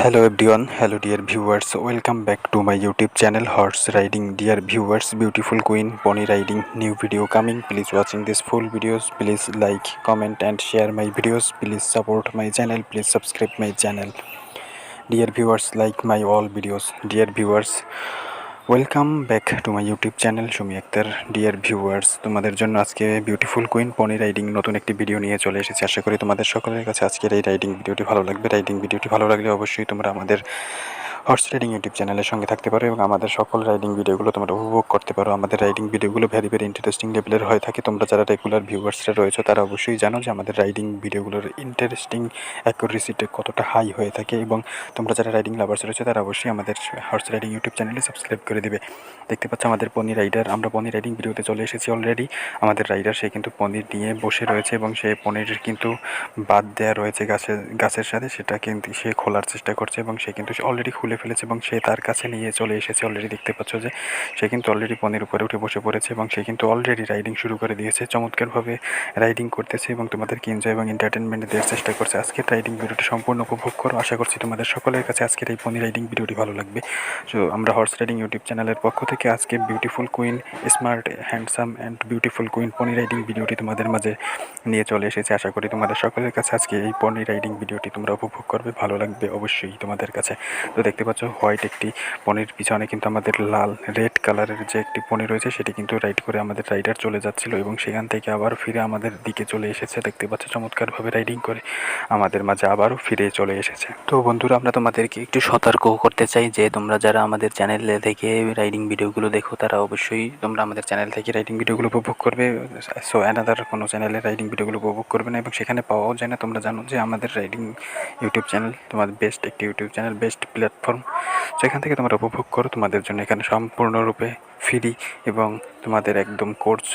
Hello everyone, hello dear viewers, welcome back to my YouTube channel Horse Riding. Dear viewers, beautiful queen pony riding new video coming. Please watching this full videos, please like, comment and share my videos. Please support my channel, please subscribe my channel. Dear viewers, like my all videos. Dear viewers, welcome back to my YouTube channel Sumi Akhtar. Dear viewers, তোমাদের জন্য আজকে beautiful queen pony riding নতুন একটি video নিয়ে চলে এসেছি। আশা করি তোমাদের সকলের কাছে আজকের এই রাইডিং ভিডিওটি ভালো লাগবে। রাইডিং ভিডিওটি ভালো লাগলে অবশ্যই তোমরা আমাদের হর্স রাইডিং ইউটিউব চ্যানেলের সঙ্গে থাকতে পারো এবং আমাদের সকল রাইডিং ভিডিওগুলো তোমরা উপভোগ করতে পারো। আমাদের রাইডিং ভিডিওগুলো ভেরি ভেরি ইন্টারেস্টিং লেভেলের হয়ে থাকে। তোমরা যারা রেগুলার ভিউয়ার্সরা রয়েছে তারা অবশ্যই জানো যে আমাদের রাইডিং ভিডিওগুলোর ইন্টারেস্টিং অ্যাকুরেসিটা কতটা হাই হয়ে থাকে, এবং তোমরা যারা রাইডিং লাভার্স রয়েছে তারা অবশ্যই আমাদের হর্স রাইডিং ইউটিউব চ্যানেলে সাবস্ক্রাইব করে দেবে। দেখতে পাচ্ছ আমাদের পনি রাইডার, আমরা পনি রাইডিং ভিডিওতে চলে এসেছি অলরেডি। আমাদের রাইডার সে কিন্তু পনির নিয়ে বসে রয়েছে এবং সে পনির কিন্তু বাদ দেওয়া রয়েছে গাছের সাথে, সেটা কিন্তু সে খোলার চেষ্টা করছে এবং সে কিন্তু অলরেডি খুলে ফেলেছে এবং সে তার কাছে নিয়ে চলে এসেছে। অলরেডি দেখতে পাচ্ছ যে সে কিন্তু অলরেডি পনির উপরে উঠে বসে পড়েছে এবং সে কিন্তু অলরেডি রাইডিং শুরু করে দিয়েছে। চমৎকারভাবে রাইডিং করতেছে এবং তোমাদেরকে এনজয় এবং এন্টারটেনমেন্ট দেওয়ার চেষ্টা করছে। আজকের রাইডিং ভিডিওটি সম্পূর্ণ উপভোগ করো। আশা করছি তোমাদের সকলের কাছে আজকের এই পনি রাইডিং ভিডিওটি ভালো লাগবে। সো আমরা হর্স রাইডিং ইউটিউব চ্যানেলের পক্ষ থেকে আজকে beautiful queen smart handsome and beautiful queen pony riding ভিডিওটি তোমাদের মাঝে নিয়ে চলে এসেছে। আশা করি তোমাদের সকলের কাছে আজকে এই পনি রাইডিং ভিডিওটি তোমরা উপভোগ করবে, ভালো লাগবে অবশ্যই তোমাদের কাছে। তো দেখতে পাচ্ছ হোয়াইট একটি পনির পিছনে কিন্তু আমাদের লাল রেড কালারের যে একটি পনি রয়েছে সেটি কিন্তু রাইড করে আমাদের রাইডার চলে যাচ্ছিল এবং সেখান থেকে আবার ফিরে আমাদের দিকে চলে এসেছে। দেখতে পাচ্ছ চমৎকারভাবে রাইডিং করে আমাদের মাঝে আবারও ফিরে চলে এসেছে। তো বন্ধুরা, আমরা তোমাদেরকে একটু সতর্ক করতে চাই যে তোমরা যারা আমাদের চ্যানেলে থেকে রাইডিং ভিডিওগুলো দেখো তারা অবশ্যই তোমরা আমাদের চ্যানেল থেকে রাইডিং ভিডিওগুলো উপভোগ করবে। সো অ্যানাদার কোনো চ্যানেলে রাইডিং ভিডিওগুলো উপভোগ করবে না এবং সেখানে পাওয়াও যায় না। তোমরা জানো যে আমাদের রাইডিং ইউটিউব চ্যানেল তোমাদের বেস্ট একটি ইউটিউব চ্যানেল, বেস্ট প্ল্যাটফর্ম। সেখান থেকে তোমরা উপভোগ করো। তোমাদের জন্য এখানে সম্পূর্ণরূপে ফ্রি এবং তোমাদের একদম কোর্স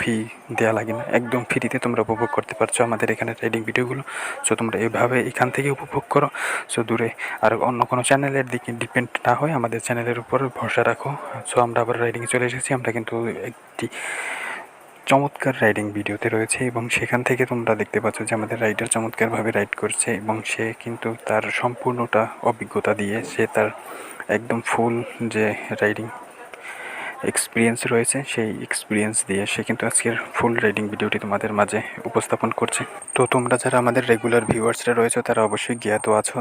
ফি দেওয়া লাগে না, একদম ফ্রিতে তোমরা উপভোগ করতে পারছো আমাদের এখানে রাইডিং ভিডিওগুলো। সো তোমরা এইভাবে এখান থেকে উপভোগ করো। সো দূরে আর অন্য কোনো চ্যানেলের দিকে ডিপেন্ড না হয়ে আমাদের চ্যানেলের উপর ভরসা রাখো। সো আমরা আবার রাইডিংয়ে চলে এসেছি। আমরা কিন্তু একটি চমৎকার রাইডিং ভিডিওতে রয়েছে এবং সেখান থেকে তোমরা দেখতে পাচ্ছ যে আমাদের রাইডার চমৎকারভাবে রাইড করছে এবং সে কিন্তু তার সম্পূর্ণটা অভিজ্ঞতা দিয়ে সে তার একদম ফুল যে রাইডিং এক্সপিরিয়েন্স রয়েছে সেই এক্সপিরিয়েন্স দিয়ে সে কিন্তু আজকের ফুল রাইডিং ভিডিওটি তোমাদের মাঝে উপস্থাপন করছে। তো তোমরা যারা আমাদের রেগুলার ভিউয়ার্সরা রয়েছে তারা অবশ্যই জ্ঞাত আছো,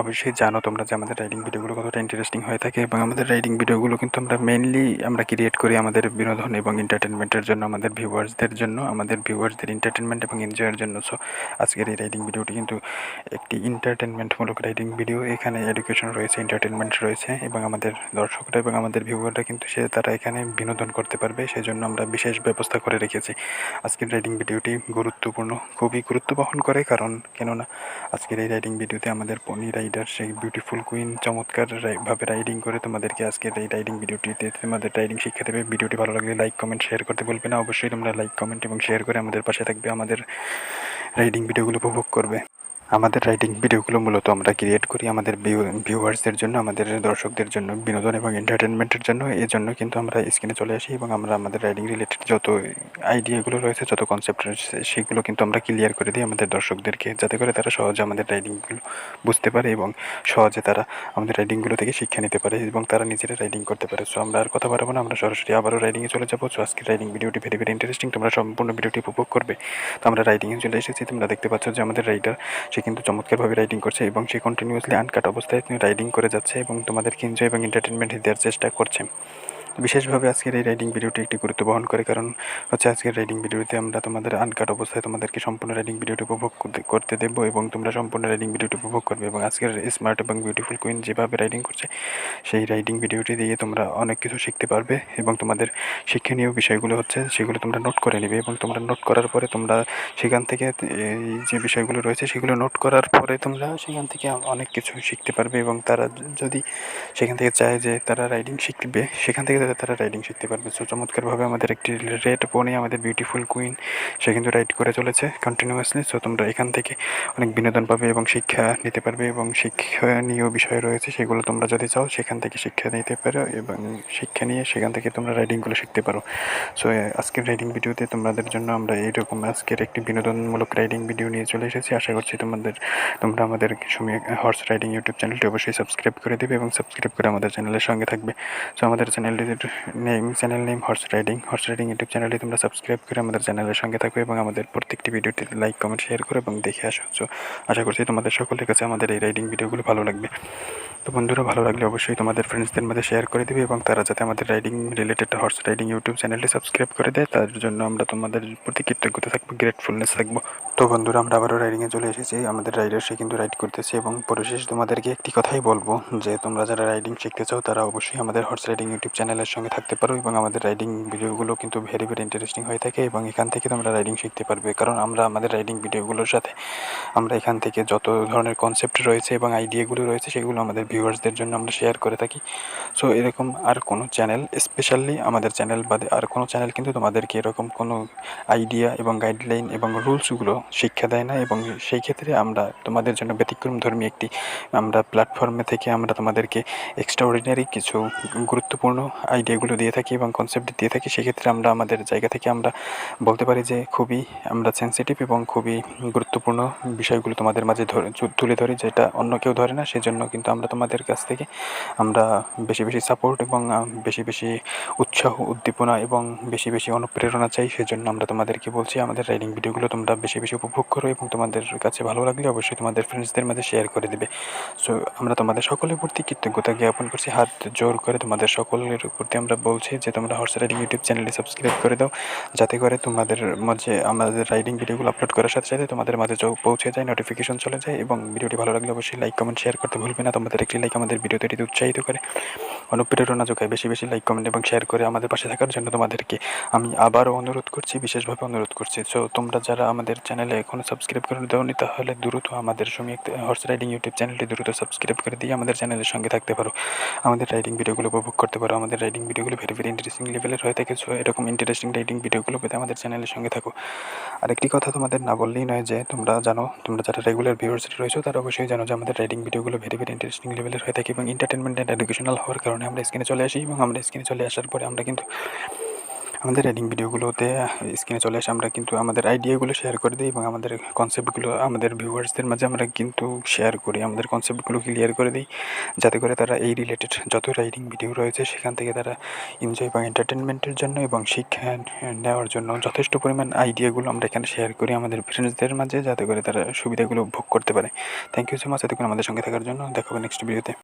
অবশ্যই জানো তোমরা যে আমাদের রাইডিং ভিডিওগুলো কতটা ইন্টারেস্টিং হয়ে থাকে এবং আমাদের রাইডিং ভিডিওগুলো কিন্তু আমরা মেইনলি ক্রিয়েট করি আমাদের বিনোদন এবং এন্টারটেনমেন্টের জন্য, আমাদের ভিউয়ার্সদের জন্য, আমাদের ভিউয়ার্সদের এন্টারটেনমেন্ট এবং এনজয়ের জন্য। সো আজকের এই রাইডিং ভিডিওটি কিন্তু একটি এন্টারটেনমেন্টমূলক রাইডিং ভিডিও। এখানে এডুকেশন রয়েছে, এন্টারটেনমেন্ট রয়েছে এবং আমাদের দর্শকরা এবং আমাদের ভিউয়াররা কিন্তু তারা এখানে বিনোদন করতে পারবে, সেজন্য আমরা বিশেষ ব্যবস্থা করে রেখেছি। আজকের রাইডিং ভিডিওটি গুরুত্বপূর্ণ, খুবই গুরুত্ব বহন করে, কারণ কেননা আজকের এই রাইডিং ভিডিওতে আমাদের পনি রাইডার সেই বিউটিফুল কুইন চমৎকার ভাবে রাইডিং করে তোমাদেরকে আজকের এই রাইডিং ভিডিওটিতে তোমাদের রাইডিং শিক্ষা দেবে। ভিডিওটি ভালো লাগলে লাইক কমেন্ট শেয়ার করতে বলবে না। অবশ্যই তোমরা লাইক কমেন্ট এবং শেয়ার করে আমাদের পাশে থাকবে, আমাদের রাইডিং ভিডিওগুলো উপভোগ করবে। আমাদের রাইডিং ভিডিওগুলো মূলত আমরা ক্রিয়েট করি আমাদের ভিউয়ার্সদের জন্য, আমাদের দর্শকদের জন্য, বিনোদন এবং এন্টারটেনমেন্টের জন্য। এই জন্য কিন্তু আমরা স্ক্রিনে চলে আসি এবং আমরা আমাদের রাইডিং রিলেটেড যত আইডিয়াগুলো রয়েছে, যত কনসেপ্ট রয়েছে সেগুলো কিন্তু আমরা ক্লিয়ার করে দিই আমাদের দর্শকদেরকে, যাতে করে তারা সহজে আমাদের রাইডিংগুলো বুঝতে পারে এবং সহজে তারা আমাদের রাইডিংগুলো থেকে শিক্ষা নিতে পারে এবং তারা নিজেরা রাইডিং করতে পারে। সো আমরা আর কথা বাড়াবো না, আমরা সরাসরি আবারও রাইডিংয়ে চলে যাবো। সো আজকের রাইডিং ভিডিওটি ভেরি ভেরি ইন্টারেস্টিং, তোমরা সম্পূর্ণ ভিডিওটি উপভোগ করবে। তো আমরা রাইডিংয়ে চলে এসেছি। তোমরা দেখতে পাচ্ছ যে আমাদের রাইডার সে কিন্তু চমৎকারভাবে রাইডিং করছে এবং সে কন্টিনিউয়াসলি আনকাট অবস্থায় রাইডিং করে যাচ্ছে এবং তোমাদেরকে এনজয় এবং এন্টারটেনমেন্ট দেওয়ার চেষ্টা করছে। বিশেষভাবে আজকের এই রাইডিং ভিডিওটি একটি গুরুত্ব বহন করে, কারণ হচ্ছে আজকের রাইডিং ভিডিওতে আমরা তোমাদের আনকাট অবস্থায় তোমাদেরকে সম্পূর্ণ রাইডিং ভিডিওটি উপভোগ করতে দেবো এবং তোমরা সম্পূর্ণ রাইডিং ভিডিওটি উপভোগ করবে। এবং আজকের স্মার্ট এবং বিউটিফুল কুইন যেভাবে রাইডিং করছে সেই রাইডিং ভিডিওটি দিয়ে তোমরা অনেক কিছু শিখতে পারবে এবং তোমাদের শিক্ষণীয় বিষয়গুলো হচ্ছে সেগুলো তোমরা নোট করে নেবে এবং তোমরা নোট করার পরে তোমরা সেখান থেকে এই যে বিষয়গুলো রয়েছে সেগুলো নোট করার পরে তোমরা সেখান থেকে অনেক কিছু শিখতে পারবে এবং তারা যদি সেখান থেকে চায় যে তারা রাইডিং শিখবে, সেখান থেকে তারা রাইডিং শিখতে পারবে। সো চমৎকারভাবে আমাদের একটি রেড পোনি, আমাদের বিউটিফুল কুইন, সে কিন্তু রাইড করে চলেছে কন্টিনিউয়াসলি। সো তোমরা এখান থেকে অনেক বিনোদন পাবে এবং শিক্ষা নিতে পারবে, এবং শিক্ষণীয় বিষয় রয়েছে সেগুলো তোমরা যদি চাও সেখান থেকে শিক্ষা নিতে পারো, এবং শিক্ষা নিয়ে সেখান থেকে তোমরা রাইডিংগুলো শিখতে পারো। সো আজকের রাইডিং ভিডিওতে তোমাদের জন্য আমরা এইরকম আজকের একটি বিনোদনমূলক রাইডিং ভিডিও নিয়ে চলে এসেছি। আশা করছি তোমরা আমাদের সুমি হর্স রাইডিং ইউটিউব চ্যানেলটি অবশ্যই সাবস্ক্রাইব করে দেবে এবং সাবস্ক্রাইব করে আমাদের চ্যানেলের সঙ্গে থাকবে। সো আমাদের channel name horse riding YouTube চ্যানেলটি তোমরা সাবস্ক্রাইব করে আমাদের চ্যানেলের সঙ্গে থাকবে এবং আমাদের প্রত্যেকটি ভিডিওটি লাইক, কমেন্ট, শেয়ার করে এবং দেখে আসো। সো আশা করছি তোমাদের সকলের কাছে আমাদের এই রাইডিং ভিডিওগুলো ভালো লাগবে। তো বন্ধুরা, ভালো লাগলে অবশ্যই তোমাদের ফ্রেন্ডসদের মধ্যে শেয়ার করে দেবে এবং তারা যাতে আমাদের riding related horse riding YouTube চ্যানেলটি সাবস্ক্রাইব করে দেয়, তার জন্য আমরা তোমাদের প্রতি কৃতজ্ঞতা থাকবো, গ্রেটফুলনেস থাকবো। তো বন্ধুরা, আমরা আবারও রাইডিংয়ে চলে এসেছি। আমাদের রাইডার সে কিন্তু রাইড করতেছে, এবং পরিশেষ তোমাদেরকে একটি কথাই বলবো যে তোমরা যারা রাইডিং শিখতে চাও তারা অবশ্যই আমাদের হর্স রাইডিং ইউটিউব চ্যানেলের সঙ্গে থাকতে পারো, এবং আমাদের রাইডিং ভিডিওগুলো কিন্তু ভেরি ইন্টারেস্টিং হয়ে থাকে এবং এখান থেকে তোমরা রাইডিং শিখতে পারবে। কারণ আমরা আমাদের রাইডিং ভিডিওগুলোর সাথে আমরা এখান থেকে যত ধরনের কনসেপ্ট রয়েছে এবং আইডিয়াগুলো রয়েছে সেগুলো আমাদের ভিউয়ার্সদের জন্য আমরা শেয়ার করে থাকি। সো এরকম আর কোনো চ্যানেল, স্পেশালি আমাদের চ্যানেল বাদে আর কোনো চ্যানেল কিন্তু তোমাদেরকে এরকম কোনো আইডিয়া এবং গাইডলাইন এবং রুলসগুলো শিক্ষা দেয় না, এবং সেই ক্ষেত্রে আমরা তোমাদের জন্য ব্যতিক্রমধর্মী একটি আমরা প্ল্যাটফর্মে থেকে আমরা তোমাদেরকে এক্সট্রাঅর্ডিনারি কিছু গুরুত্বপূর্ণ আইডিয়াগুলো দিয়ে থাকি এবং কনসেপ্ট দিয়ে থাকি। সেক্ষেত্রে আমরা আমাদের জায়গা থেকে আমরা বলতে পারি যে খুবই আমরা সেন্সিটিভ এবং খুবই গুরুত্বপূর্ণ বিষয়গুলো তোমাদের মাঝে তুলে ধরি, যেটা অন্য কেউ ধরে না। সেজন্য কিন্তু আমরা তোমাদের কাছ থেকে আমরা বেশি সাপোর্ট এবং বেশি উৎসাহ, উদ্দীপনা এবং বেশি অনুপ্রেরণা চাই। সেজন্য আমরা তোমাদেরকে বলছি আমাদের রাইডিং ভিডিওগুলো তোমরা বেশি উপভোগ করো এবং তোমাদের কাছে ভালো লাগলে অবশ্যই তোমাদের ফ্রেন্ডসদের মাঝে শেয়ার করে দেবে। সো আমরা তোমাদের সকলের প্রতি কৃতজ্ঞতা জ্ঞাপন করছি, হাত জোর করে তোমাদের সকলের প্রতি আমরা বলছি যে তোমরা হর্স রাইডিং ইউটিউব চ্যানেলটি সাবস্ক্রাইব করে দাও, যাতে করে তোমাদের মাঝে আমাদের রাইডিং ভিডিওগুলো আপলোড করার সাথে সাথে তোমাদের মাঝে পৌঁছে যায়, নোটিফিকেশন চলে যায়। এবং ভিডিওটি ভালো লাগলে অবশ্যই লাইক, কমেন্ট, শেয়ার করতে ভুলবে না। তোমাদের একটি লাইক আমাদের ভিডিও তৈরিতে উৎসাহিত করে, অনুপ্রেরণা যোগায়। বেশি লাইক, কমেন্ট এবং শেয়ার করে আমাদের পাশে থাকার জন্য তোমাদেরকে আমি আবারও অনুরোধ করছি, বিশেষভাবে অনুরোধ করছি। সো তোমরা যারা আমাদের চ্যানেলে এখনও সাবস্ক্রাইব করে দাওনি, তাহলে দ্রুত আমাদের সুমি হর্স রাইডিং ইউটিউব চ্যানেলটি দ্রুত সাবস্ক্রাইব করে দিয়ে আমাদের চ্যানেলের সঙ্গে থাকতে পারো, আমাদের রাইডিং ভিডিওগুলো উপভোগ করতে পারো। আমাদের রাইডিং ভিডিওগুলো ভেরি ইন্টারেস্টিং লেভেলের হয়ে থাকে। সো এরকম ইন্টারেস্টিং রাইডিং ভিডিওগুলো পেতে আমাদের চ্যানেলের সঙ্গে থাকো। আরেকটি কথা তোমাদের না বললেই নয় যে তোমরা যারা রেগুলার ভিউয়ার্স রয়েছো তারা অবশ্যই জানো যে আমাদের রাইডিং ভিডিওগুলো ভেরি ইন্টারেস্টিং লেভেলের হয়ে থাকে এবং এন্টারটেনমেন্ট অ্যান্ড এডুকেশনাল হওয়ার কারণে আমরা স্ক্রিনে চলে আসি, এবং আমরা স্ক্রিনে চলে আসার পরে আমরা কিন্তু আমাদের রাইডিং ভিডিওগুলোতে স্ক্রিনে চলে আসে আমরা কিন্তু আমাদের আইডিয়াগুলো শেয়ার করে দিই এবং আমাদের কনসেপ্টগুলো আমাদের ভিউয়ার্সদের মাঝে আমরা কিন্তু শেয়ার করি, আমাদের কনসেপ্টগুলো ক্লিয়ার করে দিই, যাতে করে তারা এই রিলেটেড যত রাইডিং ভিডিও রয়েছে সেখান থেকে তারা এনজয় বা এন্টারটেনমেন্টের জন্য এবং শিক্ষা নেওয়ার জন্য যথেষ্ট পরিমাণ আইডিয়াগুলো আমরা এখানে শেয়ার করি আমাদের ফ্রেন্ডসদের মাঝে, যাতে করে তারা সুবিধাগুলো ভোগ করতে পারে। থ্যাংক ইউ সো মাচ এতক্ষণ আমাদের সঙ্গে থাকার জন্য। দেখা হবে নেক্সট ভিডিওতে।